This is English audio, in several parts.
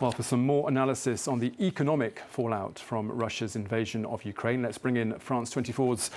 Well, for some more analysis on the economic fallout from Russia's invasion of Ukraine, let's bring in France 24's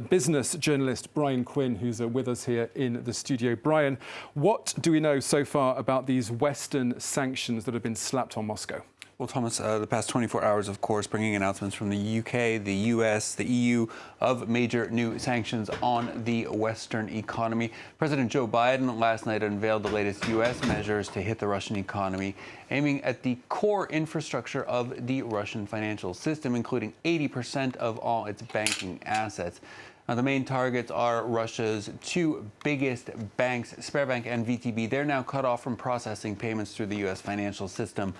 business journalist Brian Quinn, who's with us here in the studio. Brian, what do we know so far about these Western sanctions that have been slapped on Moscow? Well, Thomas, the past 24 hours, of course, bringing announcements from the UK, the US, the EU of major new sanctions on the Western economy. President Joe Biden last night unveiled the latest US measures to hit the Russian economy, aiming at the core infrastructure of the Russian financial system, including 80% of all its banking assets. Now, the main targets are Russia's two biggest banks, Sberbank and VTB. They're now cut off from processing payments through the U.S. financial system.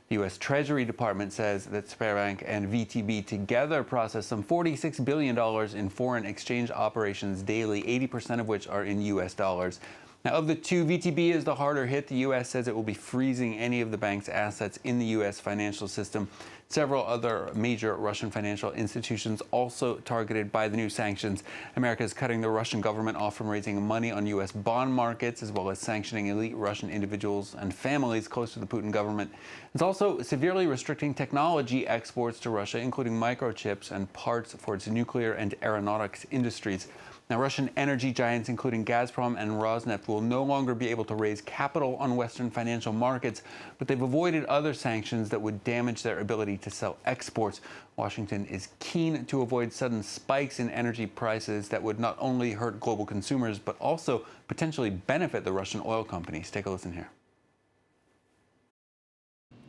The U.S. Treasury Department says that Sberbank and VTB together process some $46 billion in foreign exchange operations daily, 80% of which are in U.S. dollars. Now, of the two, VTB is the harder hit. The U.S. says it will be freezing any of the bank's assets in the U.S. financial system. Several other major Russian financial institutions also targeted by the new sanctions. America is cutting the Russian government off from raising money on U.S. bond markets, as well as sanctioning elite Russian individuals and families close to the Putin government. It's also severely restricting technology exports to Russia, including microchips and parts for its nuclear and aeronautics industries. Now, Russian energy giants, including Gazprom and Rosneft, will no longer be able to raise capital on Western financial markets, but they've avoided other sanctions that would damage their ability to sell exports. Washington is keen to avoid sudden spikes in energy prices that would not only hurt global consumers, but also potentially benefit the Russian oil companies. Take a listen here.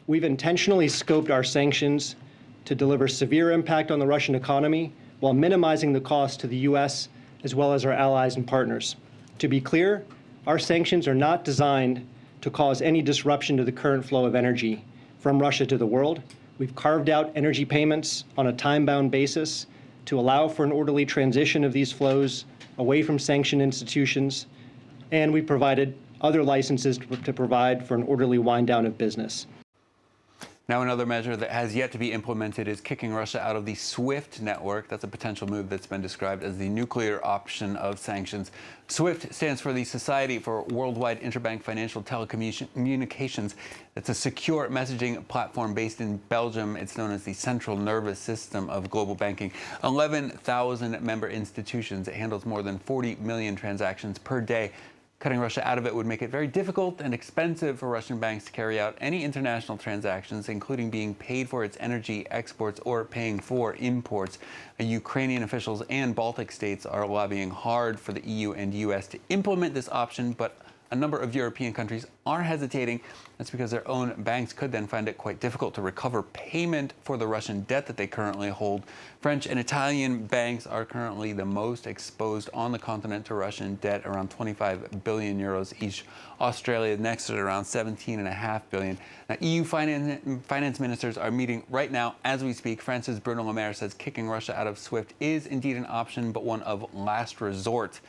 We've intentionally scoped our sanctions to deliver severe impact on the Russian economy while minimizing the cost to the U.S. as well as our allies and partners. To be clear, our sanctions are not designed to cause any disruption to the current flow of energy from Russia to the world. We've carved out energy payments on a time-bound basis to allow for an orderly transition of these flows away from sanctioned institutions, and we provided other licenses to provide for an orderly wind down of business. Now, another measure that has yet to be implemented is kicking Russia out of the SWIFT network. That's a potential move that's been described as the nuclear option of sanctions. SWIFT stands for the Society for Worldwide Interbank Financial Telecommunications. It's a secure messaging platform based in Belgium. It's known as the central nervous system of global banking. 11,000 member institutions. It handles more than 40 million transactions per day. Cutting Russia out of it would make it very difficult and expensive for Russian banks to carry out any international transactions, including being paid for its energy exports or paying for imports. Ukrainian officials and Baltic states are lobbying hard for the EU and US to implement this option, but a number of European countries are hesitating. That's because their own banks could then find it quite difficult to recover payment for the Russian debt that they currently hold. French and Italian banks are currently the most exposed on the continent to Russian debt, around 25 billion euros each. Australia next at around 17.5 billion. Now, EU finance ministers are meeting right now as we speak. France's Bruno Le Maire says kicking Russia out of SWIFT is indeed an option, but one of last resort.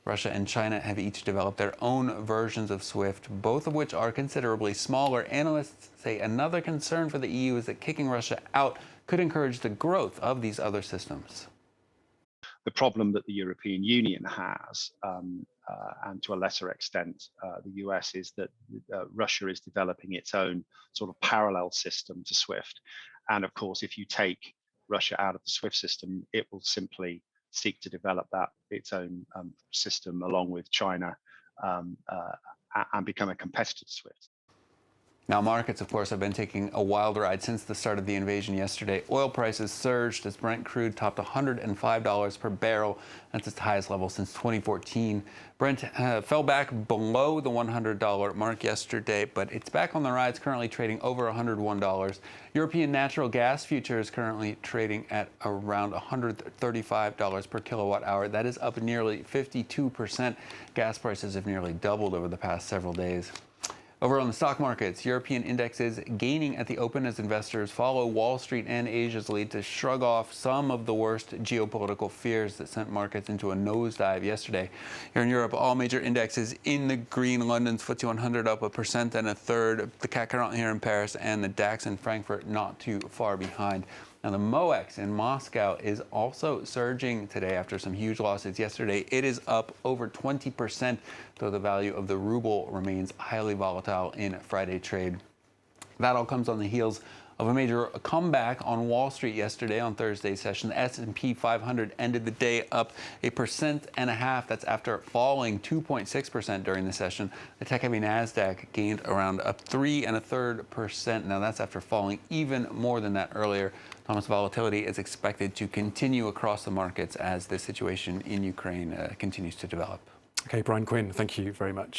Russia and China have each developed their own versions of SWIFT, both of which are considerably smaller. Analysts say another concern for the EU is that kicking Russia out could encourage the growth of these other systems. The problem that the European Union has, and to a lesser extent the US, is that Russia is developing its own sort of parallel system to SWIFT. And of course, if you take Russia out of the SWIFT system, it will simply seek to develop its own system along with China and become a competitor to SWIFT. Now, markets, of course, have been taking a wild ride since the start of the invasion yesterday. Oil prices surged as Brent crude topped $105 per barrel. That's its highest level since 2014. Brent fell back below the $100 mark yesterday, but it's back on the rise, currently trading over $101. European natural gas futures currently trading at around $135 per kilowatt hour. That is up nearly 52%. Gas prices have nearly doubled over the past several days. Over on the stock markets, European indexes gaining at the open as investors follow Wall Street and Asia's lead to shrug off some of the worst geopolitical fears that sent markets into a nosedive yesterday. Here in Europe, all major indexes in the green. London's FTSE 100 up 1% and a third. The CAC 40 here in Paris and the DAX in Frankfurt not too far behind. Now, the MOEX in Moscow is also surging today after some huge losses yesterday. It is up over 20%, though the value of the ruble remains highly volatile in Friday trade. That all comes on the heels of a major comeback on Wall Street yesterday on Thursday's session. The S&P 500 ended the day up 1.5%. That's after falling 2.6% during the session. The tech-heavy Nasdaq gained around up 3.33%. Now that's after falling even more than that earlier. Thomas, volatility is expected to continue across the markets as the situation in Ukraine continues to develop. Okay, Brian Quinn, thank you very much.